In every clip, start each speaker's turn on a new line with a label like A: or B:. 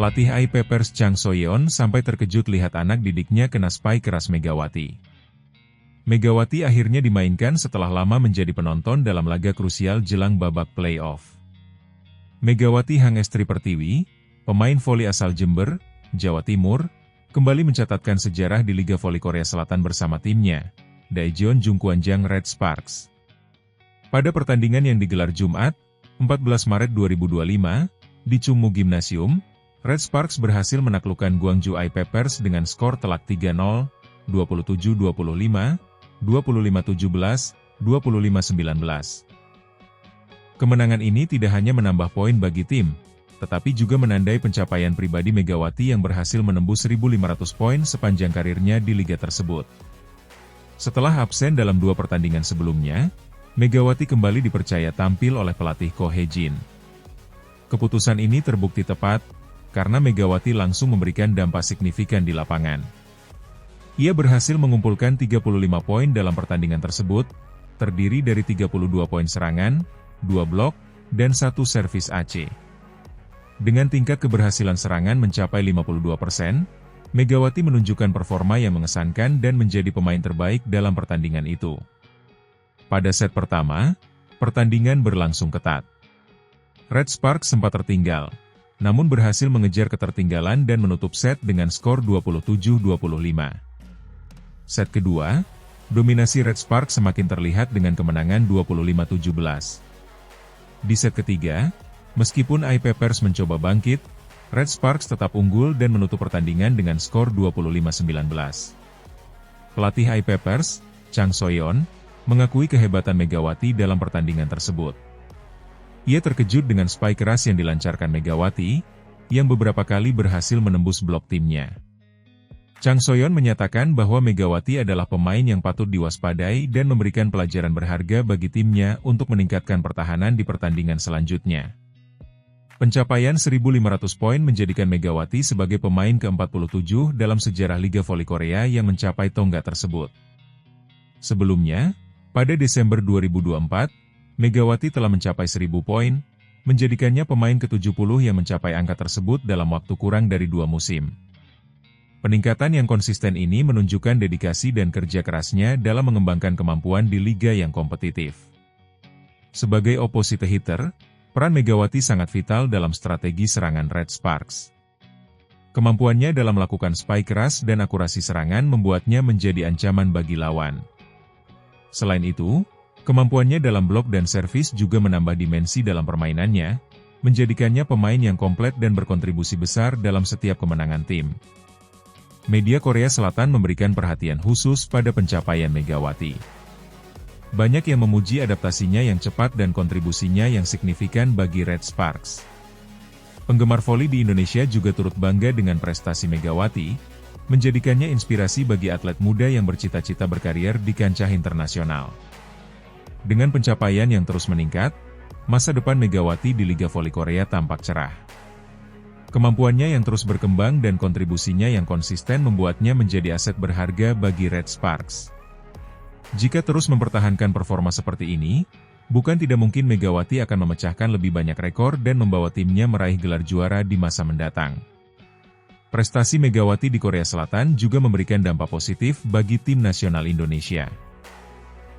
A: Pelatih AI Pepers Chang So-yeon sampai terkejut lihat anak didiknya kena spy keras Megawati. Megawati akhirnya dimainkan setelah lama menjadi penonton dalam laga krusial jelang babak playoff. Megawati Hangestri Pertiwi, pemain voli asal Jember, Jawa Timur, kembali mencatatkan sejarah di Liga Voli Korea Selatan bersama timnya, Daejeon Jungkwanjang Red Sparks. Pada pertandingan yang digelar Jumat, 14 Maret 2025, di Chungmu Gymnasium, Red Sparks berhasil menaklukkan Gwangju AI Pepers dengan skor telak 3-0, 27-25, 25-17, 25-19. Kemenangan ini tidak hanya menambah poin bagi tim, tetapi juga menandai pencapaian pribadi Megawati yang berhasil menembus 1.500 poin sepanjang karirnya di liga tersebut. Setelah absen dalam 2 pertandingan sebelumnya, Megawati kembali dipercaya tampil oleh pelatih Ko Hye-jin. Keputusan ini terbukti tepat, karena Megawati langsung memberikan dampak signifikan di lapangan. Ia berhasil mengumpulkan 35 poin dalam pertandingan tersebut, terdiri dari 32 poin serangan, 2 blok, dan 1 servis AC. Dengan tingkat keberhasilan serangan mencapai 52%, Megawati menunjukkan performa yang mengesankan dan menjadi pemain terbaik dalam pertandingan itu. Pada set pertama, pertandingan berlangsung ketat. Red Sparks sempat tertinggal, namun berhasil mengejar ketertinggalan dan menutup set dengan skor 27-25. Set kedua, dominasi Red Sparks semakin terlihat dengan kemenangan 25-17. Di set ketiga, meskipun AI Pepers mencoba bangkit, Red Sparks tetap unggul dan menutup pertandingan dengan skor 25-19. Pelatih AI Pepers, Chang So-yeon, mengakui kehebatan Megawati dalam pertandingan tersebut. Ia terkejut dengan spy keras yang dilancarkan Megawati, yang beberapa kali berhasil menembus blok timnya. Chang So-yeon menyatakan bahwa Megawati adalah pemain yang patut diwaspadai dan memberikan pelajaran berharga bagi timnya untuk meningkatkan pertahanan di pertandingan selanjutnya. Pencapaian 1.500 poin menjadikan Megawati sebagai pemain ke-47 dalam sejarah Liga Voli Korea yang mencapai tonggak tersebut. Sebelumnya, pada Desember 2024, Megawati telah mencapai 1.000 poin, menjadikannya pemain ke-70 yang mencapai angka tersebut dalam waktu kurang dari 2 musim. Peningkatan yang konsisten ini menunjukkan dedikasi dan kerja kerasnya dalam mengembangkan kemampuan di liga yang kompetitif. Sebagai opposite hitter, peran Megawati sangat vital dalam strategi serangan Red Sparks. Kemampuannya dalam melakukan spy keras dan akurasi serangan membuatnya menjadi ancaman bagi lawan. Selain itu, kemampuannya dalam blok dan servis juga menambah dimensi dalam permainannya, menjadikannya pemain yang komplit dan berkontribusi besar dalam setiap kemenangan tim. Media Korea Selatan memberikan perhatian khusus pada pencapaian Megawati. Banyak yang memuji adaptasinya yang cepat dan kontribusinya yang signifikan bagi Red Sparks. Penggemar voli di Indonesia juga turut bangga dengan prestasi Megawati, menjadikannya inspirasi bagi atlet muda yang bercita-cita berkarier di kancah internasional. Dengan pencapaian yang terus meningkat, masa depan Megawati di Liga Voli Korea tampak cerah. Kemampuannya yang terus berkembang dan kontribusinya yang konsisten membuatnya menjadi aset berharga bagi Red Sparks. Jika terus mempertahankan performa seperti ini, bukan tidak mungkin Megawati akan memecahkan lebih banyak rekor dan membawa timnya meraih gelar juara di masa mendatang. Prestasi Megawati di Korea Selatan juga memberikan dampak positif bagi tim nasional Indonesia.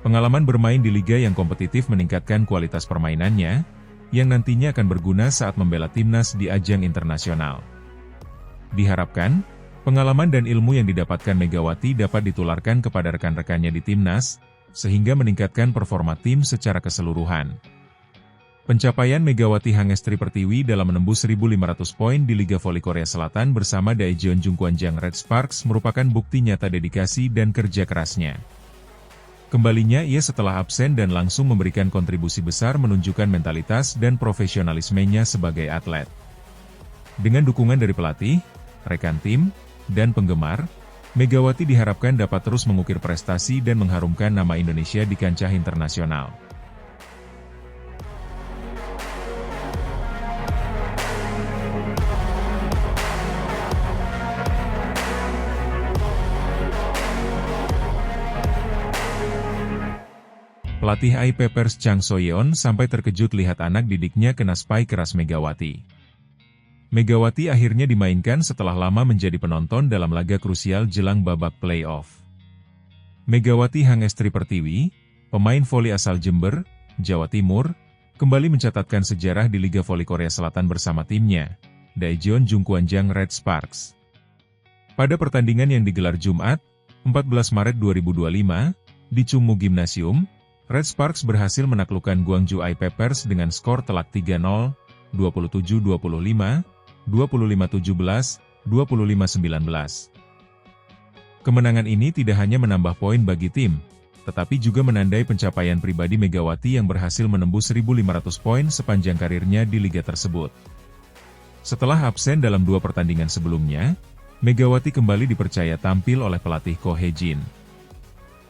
A: Pengalaman bermain di liga yang kompetitif meningkatkan kualitas permainannya, yang nantinya akan berguna saat membela timnas di ajang internasional. Diharapkan, pengalaman dan ilmu yang didapatkan Megawati dapat ditularkan kepada rekan-rekannya di timnas, sehingga meningkatkan performa tim secara keseluruhan. Pencapaian Megawati Hangestri Pertiwi dalam menembus 1.500 poin di Liga Voli Korea Selatan bersama Daejeon Jungkwanjang Red Sparks merupakan bukti nyata dedikasi dan kerja kerasnya. Kembalinya ia setelah absen dan langsung memberikan kontribusi besar menunjukkan mentalitas dan profesionalismenya sebagai atlet. Dengan dukungan dari pelatih, rekan tim, dan penggemar, Megawati diharapkan dapat terus mengukir prestasi dan mengharumkan nama Indonesia di kancah internasional. Pelatih AI Pepers Chang So-yeon sampai terkejut lihat anak didiknya kena spy keras Megawati. Megawati akhirnya dimainkan setelah lama menjadi penonton dalam laga krusial jelang babak play-off. Megawati Hangestri Pertiwi, pemain voli asal Jember, Jawa Timur, kembali mencatatkan sejarah di Liga Voli Korea Selatan bersama timnya, Daejeon Jungkwanjang Red Sparks. Pada pertandingan yang digelar Jumat, 14 Maret 2025, di Chungmu Gymnasium, Red Sparks berhasil menaklukkan Gwangju I-Pepers dengan skor telak 3-0, 27-25, 25-17, 25-19. Kemenangan ini tidak hanya menambah poin bagi tim, tetapi juga menandai pencapaian pribadi Megawati yang berhasil menembus 1.500 poin sepanjang karirnya di liga tersebut. Setelah absen dalam 2 pertandingan sebelumnya, Megawati kembali dipercaya tampil oleh pelatih Ko Hye-jin.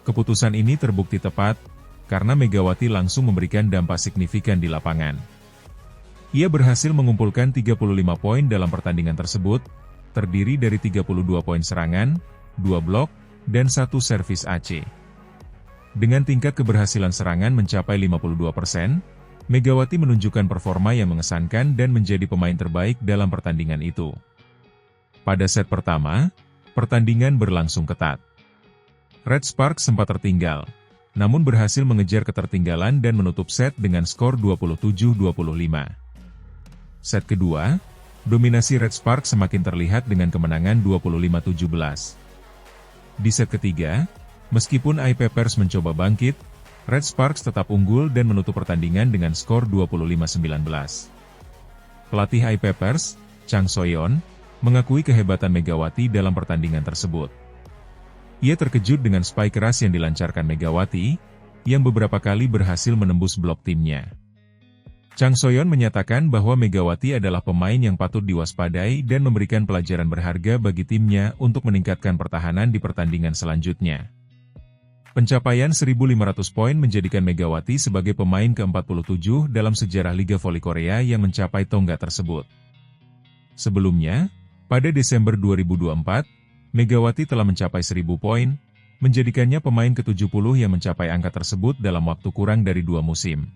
A: Keputusan ini terbukti tepat, karena Megawati langsung memberikan dampak signifikan di lapangan. Ia berhasil mengumpulkan 35 poin dalam pertandingan tersebut, terdiri dari 32 poin serangan, 2 blok, dan 1 servis AC. Dengan tingkat keberhasilan serangan mencapai 52%, Megawati menunjukkan performa yang mengesankan dan menjadi pemain terbaik dalam pertandingan itu. Pada set pertama, pertandingan berlangsung ketat. Red Sparks sempat tertinggal, namun berhasil mengejar ketertinggalan dan menutup set dengan skor 27-25. Set kedua, dominasi Red Sparks semakin terlihat dengan kemenangan 25-17. Di set ketiga, meskipun I-Pepers mencoba bangkit, Red Sparks tetap unggul dan menutup pertandingan dengan skor 25-19. Pelatih I-Pepers, Chang So-yeon, mengakui kehebatan Megawati dalam pertandingan tersebut. Ia terkejut dengan spike keras yang dilancarkan Megawati, yang beberapa kali berhasil menembus blok timnya. Chang So-yeon menyatakan bahwa Megawati adalah pemain yang patut diwaspadai dan memberikan pelajaran berharga bagi timnya untuk meningkatkan pertahanan di pertandingan selanjutnya. Pencapaian 1.500 poin menjadikan Megawati sebagai pemain ke-47 dalam sejarah Liga Voli Korea yang mencapai tonggak tersebut. Sebelumnya, pada Desember 2024, Megawati telah mencapai 1.000 poin, menjadikannya pemain ke-70 yang mencapai angka tersebut dalam waktu kurang dari 2 musim.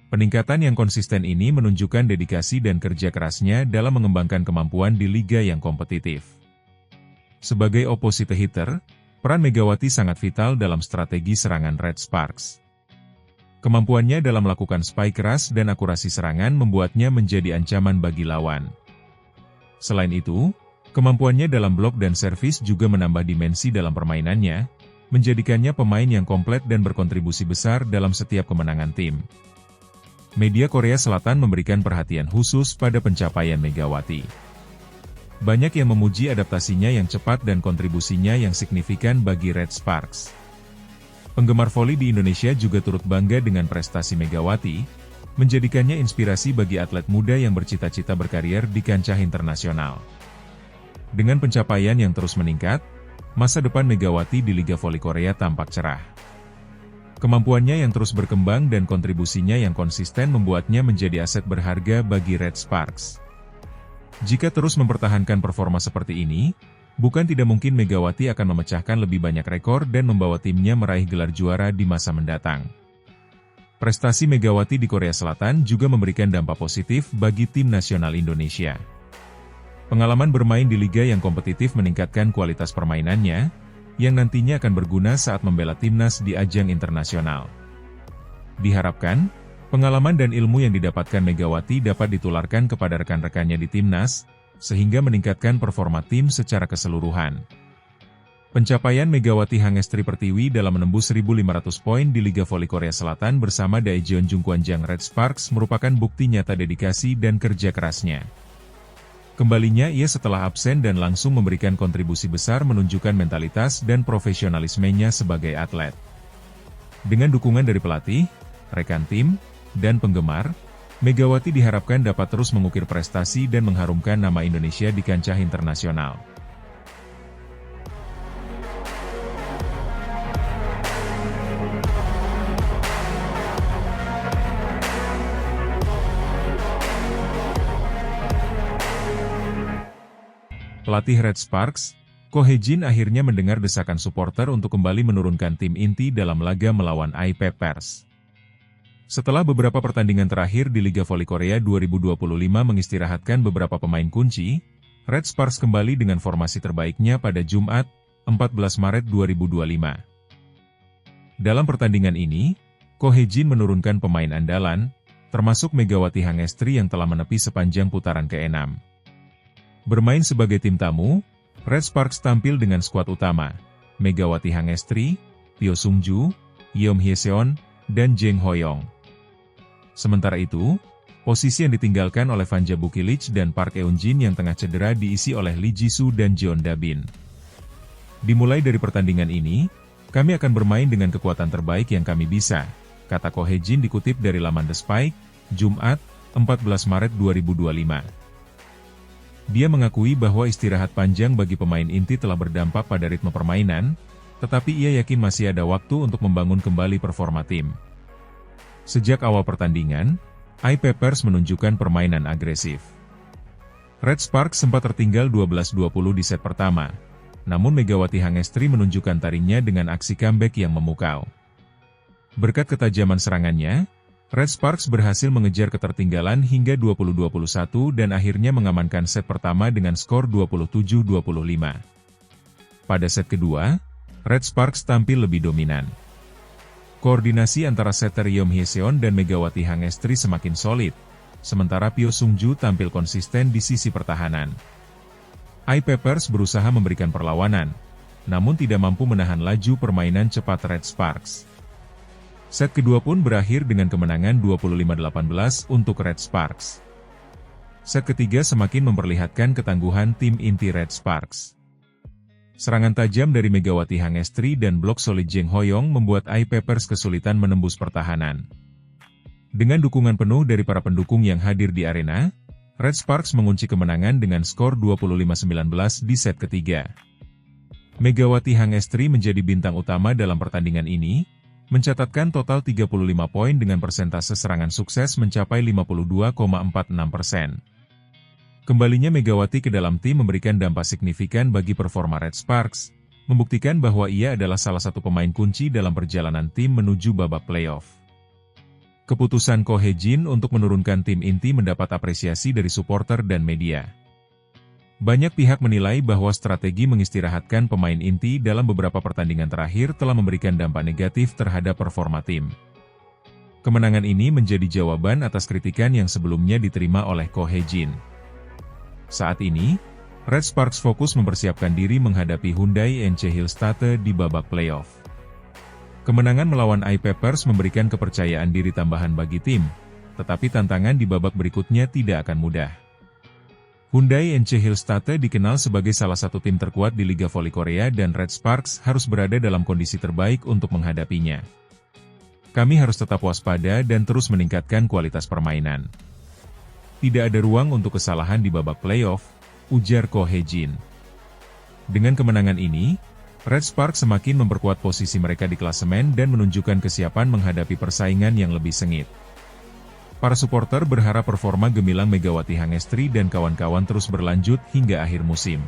A: Peningkatan yang konsisten ini menunjukkan dedikasi dan kerja kerasnya dalam mengembangkan kemampuan di liga yang kompetitif. Sebagai opposite hitter, peran Megawati sangat vital dalam strategi serangan Red Sparks. Kemampuannya dalam melakukan spike keras dan akurasi serangan membuatnya menjadi ancaman bagi lawan. Selain itu, kemampuannya dalam blok dan servis juga menambah dimensi dalam permainannya, menjadikannya pemain yang komplit dan berkontribusi besar dalam setiap kemenangan tim. Media Korea Selatan memberikan perhatian khusus pada pencapaian Megawati. Banyak yang memuji adaptasinya yang cepat dan kontribusinya yang signifikan bagi Red Sparks. Penggemar voli di Indonesia juga turut bangga dengan prestasi Megawati, menjadikannya inspirasi bagi atlet muda yang bercita-cita berkarier di kancah internasional. Dengan pencapaian yang terus meningkat, masa depan Megawati di Liga Voli Korea tampak cerah. Kemampuannya yang terus berkembang dan kontribusinya yang konsisten membuatnya menjadi aset berharga bagi Red Sparks. Jika terus mempertahankan performa seperti ini, bukan tidak mungkin Megawati akan memecahkan lebih banyak rekor dan membawa timnya meraih gelar juara di masa mendatang. Prestasi Megawati di Korea Selatan juga memberikan dampak positif bagi tim nasional Indonesia. Pengalaman bermain di liga yang kompetitif meningkatkan kualitas permainannya, yang nantinya akan berguna saat membela timnas di ajang internasional. Diharapkan, pengalaman dan ilmu yang didapatkan Megawati dapat ditularkan kepada rekan-rekannya di timnas, sehingga meningkatkan performa tim secara keseluruhan. Pencapaian Megawati Hangestri Pertiwi dalam menembus 1.500 poin di Liga Voli Korea Selatan bersama Daejeon Jungkwanjang Red Sparks merupakan bukti nyata dedikasi dan kerja kerasnya. Kembalinya ia setelah absen dan langsung memberikan kontribusi besar menunjukkan mentalitas dan profesionalismenya sebagai atlet. Dengan dukungan dari pelatih, rekan tim, dan penggemar, Megawati diharapkan dapat terus mengukir prestasi dan mengharumkan nama Indonesia di kancah internasional. Pelatih Red Sparks, Ko Hye-jin akhirnya mendengar desakan supporter untuk kembali menurunkan tim inti dalam laga melawan I-Pepers. Setelah beberapa pertandingan terakhir di Liga Voli Korea 2025 mengistirahatkan beberapa pemain kunci, Red Sparks kembali dengan formasi terbaiknya pada Jumat, 14 Maret 2025. Dalam pertandingan ini, Ko Hye-jin menurunkan pemain andalan, termasuk Megawati Hangestri yang telah menepi sepanjang putaran ke-6. Bermain sebagai tim tamu, Red Sparks tampil dengan skuad utama, Megawati Hangestri, Pyo Sung-ju, Yeom Hye-seon, dan Jang Ho-yong. Sementara itu, posisi yang ditinggalkan oleh Vanja Bukilich dan Park Eun-jin yang tengah cedera diisi oleh Lee Ji-soo dan Jeon Da-bin. Dimulai dari pertandingan ini, kami akan bermain dengan kekuatan terbaik yang kami bisa, kata Ko Hye-jin dikutip dari laman The Spike, Jumat, 14 Maret 2025. Dia mengakui bahwa istirahat panjang bagi pemain inti telah berdampak pada ritme permainan, tetapi ia yakin masih ada waktu untuk membangun kembali performa tim. Sejak awal pertandingan, Eye Peppers menunjukkan permainan agresif. Red Sparks sempat tertinggal 12-20 di set pertama, namun Megawati Hangestri menunjukkan taringnya dengan aksi comeback yang memukau. Berkat ketajaman serangannya, Red Sparks berhasil mengejar ketertinggalan hingga 20-21 dan akhirnya mengamankan set pertama dengan skor 27-25. Pada set kedua, Red Sparks tampil lebih dominan. Koordinasi antara setter Yeom Hye-seon dan Megawati Hangestri semakin solid, sementara Pyo Sung-ju tampil konsisten di sisi pertahanan. Eye Peppers berusaha memberikan perlawanan, namun tidak mampu menahan laju permainan cepat Red Sparks. Set kedua pun berakhir dengan kemenangan 25-18 untuk Red Sparks. Set ketiga semakin memperlihatkan ketangguhan tim inti Red Sparks. Serangan tajam dari Megawati Hangestri dan blok solid Jang Ho-yong membuat Eye Peppers kesulitan menembus pertahanan. Dengan dukungan penuh dari para pendukung yang hadir di arena, Red Sparks mengunci kemenangan dengan skor 25-19 di set ketiga. Megawati Hangestri menjadi bintang utama dalam pertandingan ini, mencatatkan total 35 poin dengan persentase serangan sukses mencapai 52,46%. Kembalinya Megawati ke dalam tim memberikan dampak signifikan bagi performa Red Sparks, membuktikan bahwa ia adalah salah satu pemain kunci dalam perjalanan tim menuju babak playoff. Keputusan Ko Hye-jin untuk menurunkan tim inti mendapat apresiasi dari supporter dan media. Banyak pihak menilai bahwa strategi mengistirahatkan pemain inti dalam beberapa pertandingan terakhir telah memberikan dampak negatif terhadap performa tim. Kemenangan ini menjadi jawaban atas kritikan yang sebelumnya diterima oleh Ko Hye-jin. Saat ini, Red Sparks fokus mempersiapkan diri menghadapi Hyundai NC Hillstate di babak playoff. Kemenangan melawan Eye Peppers memberikan kepercayaan diri tambahan bagi tim, tetapi tantangan di babak berikutnya tidak akan mudah. Hyundai NC Hillstate dikenal sebagai salah satu tim terkuat di Liga Voli Korea dan Red Sparks harus berada dalam kondisi terbaik untuk menghadapinya. Kami harus tetap waspada dan terus meningkatkan kualitas permainan. Tidak ada ruang untuk kesalahan di babak playoff, ujar Ko Hye-jin. Dengan kemenangan ini, Red Sparks semakin memperkuat posisi mereka di klasemen dan menunjukkan kesiapan menghadapi persaingan yang lebih sengit. Para supporter berharap performa gemilang Megawati Hangestri dan kawan-kawan terus berlanjut hingga akhir musim.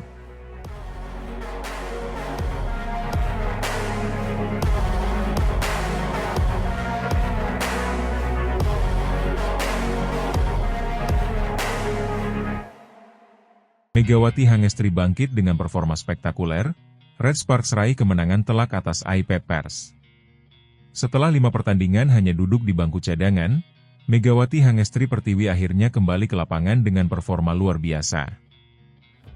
A: Megawati Hangestri bangkit dengan performa spektakuler, Red Sparks raih kemenangan telak atas Eye Peppers. Setelah 5 pertandingan hanya duduk di bangku cadangan, Megawati Hangestri Pertiwi akhirnya kembali ke lapangan dengan performa luar biasa.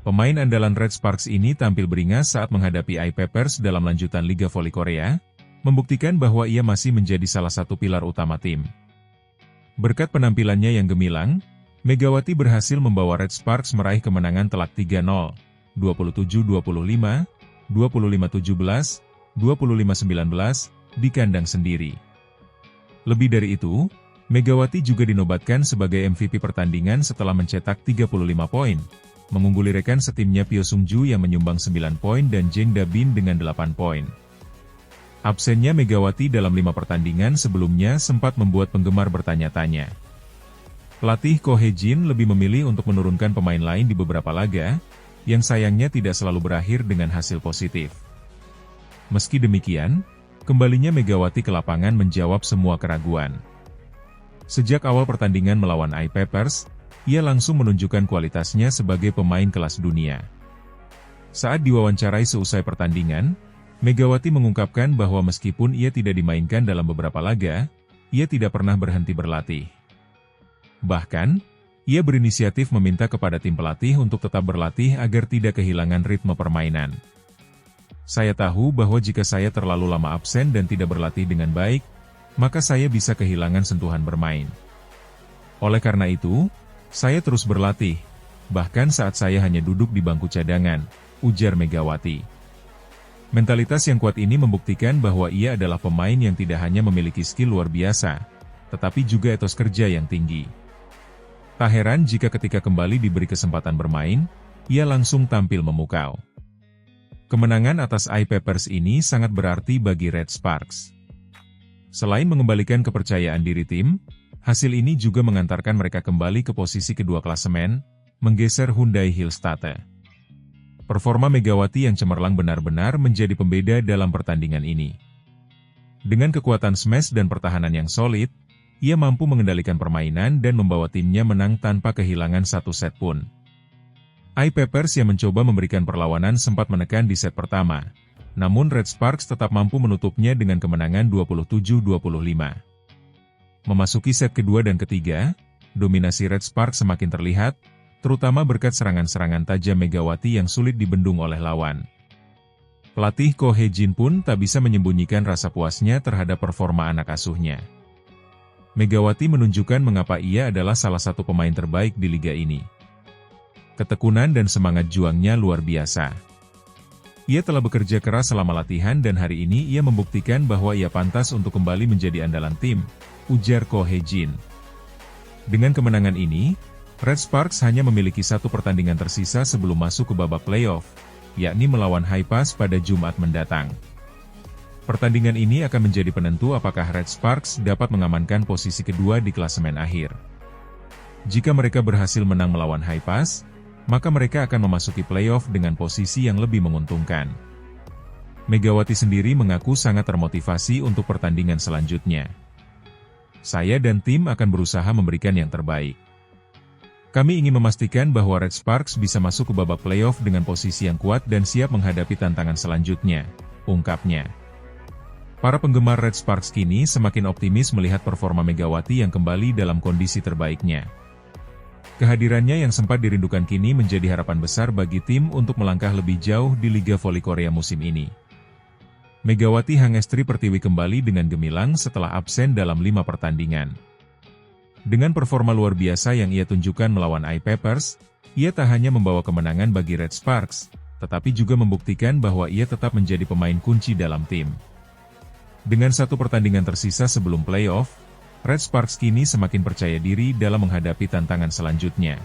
A: Pemain andalan Red Sparks ini tampil beringas saat menghadapi Eye Peppers dalam lanjutan Liga Voli Korea, membuktikan bahwa ia masih menjadi salah satu pilar utama tim. Berkat penampilannya yang gemilang, Megawati berhasil membawa Red Sparks meraih kemenangan telak 3-0, 27-25, 25-17, 25-19 di kandang sendiri. Lebih dari itu, Megawati juga dinobatkan sebagai MVP pertandingan setelah mencetak 35 poin, mengungguli rekan setimnya Pyo Sung-ju yang menyumbang 9 poin dan Jang Da-bin dengan 8 poin. Absennya Megawati dalam 5 pertandingan sebelumnya sempat membuat penggemar bertanya-tanya. Pelatih Ko Hye-jin lebih memilih untuk menurunkan pemain lain di beberapa laga, yang sayangnya tidak selalu berakhir dengan hasil positif. Meski demikian, kembalinya Megawati ke lapangan menjawab semua keraguan. Sejak awal pertandingan melawan I-Papers, ia langsung menunjukkan kualitasnya sebagai pemain kelas dunia. Saat diwawancarai seusai pertandingan, Megawati mengungkapkan bahwa meskipun ia tidak dimainkan dalam beberapa laga, ia tidak pernah berhenti berlatih. Bahkan, ia berinisiatif meminta kepada tim pelatih untuk tetap berlatih agar tidak kehilangan ritme permainan. Saya tahu bahwa jika saya terlalu lama absen dan tidak berlatih dengan baik, maka saya bisa kehilangan sentuhan bermain. Oleh karena itu, saya terus berlatih, bahkan saat saya hanya duduk di bangku cadangan, ujar Megawati. Mentalitas yang kuat ini membuktikan bahwa ia adalah pemain yang tidak hanya memiliki skill luar biasa, tetapi juga etos kerja yang tinggi. Tak heran jika ketika kembali diberi kesempatan bermain, ia langsung tampil memukau. Kemenangan atas I-Papers ini sangat berarti bagi Red Sparks. Selain mengembalikan kepercayaan diri tim, hasil ini juga mengantarkan mereka kembali ke posisi kedua klasemen, menggeser Hyundai Hillstatte. Performa Megawati yang cemerlang benar-benar menjadi pembeda dalam pertandingan ini. Dengan kekuatan smash dan pertahanan yang solid, ia mampu mengendalikan permainan dan membawa timnya menang tanpa kehilangan satu set pun. I-Papers yang mencoba memberikan perlawanan sempat menekan di set pertama, namun Red Sparks tetap mampu menutupnya dengan kemenangan 27-25. Memasuki set kedua dan ketiga, dominasi Red Sparks semakin terlihat, terutama berkat serangan-serangan tajam Megawati yang sulit dibendung oleh lawan. Pelatih Ko Hee-jin pun tak bisa menyembunyikan rasa puasnya terhadap performa anak asuhnya. Megawati menunjukkan mengapa ia adalah salah satu pemain terbaik di liga ini. Ketekunan dan semangat juangnya luar biasa. Ia telah bekerja keras selama latihan dan hari ini ia membuktikan bahwa ia pantas untuk kembali menjadi andalan tim, ujar Ko Hee-jin. Dengan kemenangan ini, Red Sparks hanya memiliki satu pertandingan tersisa sebelum masuk ke babak playoff, yakni melawan Haipas pada Jumat mendatang. Pertandingan ini akan menjadi penentu apakah Red Sparks dapat mengamankan posisi kedua di klasemen akhir. Jika mereka berhasil menang melawan Haipas, maka mereka akan memasuki playoff dengan posisi yang lebih menguntungkan. Megawati sendiri mengaku sangat termotivasi untuk pertandingan selanjutnya. Saya dan tim akan berusaha memberikan yang terbaik. Kami ingin memastikan bahwa Red Sparks bisa masuk ke babak playoff dengan posisi yang kuat dan siap menghadapi tantangan selanjutnya, ungkapnya. Para penggemar Red Sparks kini semakin optimis melihat performa Megawati yang kembali dalam kondisi terbaiknya. Kehadirannya yang sempat dirindukan kini menjadi harapan besar bagi tim untuk melangkah lebih jauh di Liga Voli Korea musim ini. Megawati Hangestri Pertiwi kembali dengan gemilang setelah absen dalam 5 pertandingan. Dengan performa luar biasa yang ia tunjukkan melawan I-Papers, ia tak hanya membawa kemenangan bagi Red Sparks, tetapi juga membuktikan bahwa ia tetap menjadi pemain kunci dalam tim. Dengan satu pertandingan tersisa sebelum playoff, Red Sparks kini semakin percaya diri dalam menghadapi tantangan selanjutnya.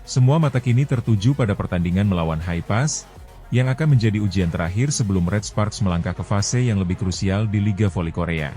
A: Semua mata kini tertuju pada pertandingan melawan Haipas, yang akan menjadi ujian terakhir sebelum Red Sparks melangkah ke fase yang lebih krusial di Liga Voli Korea.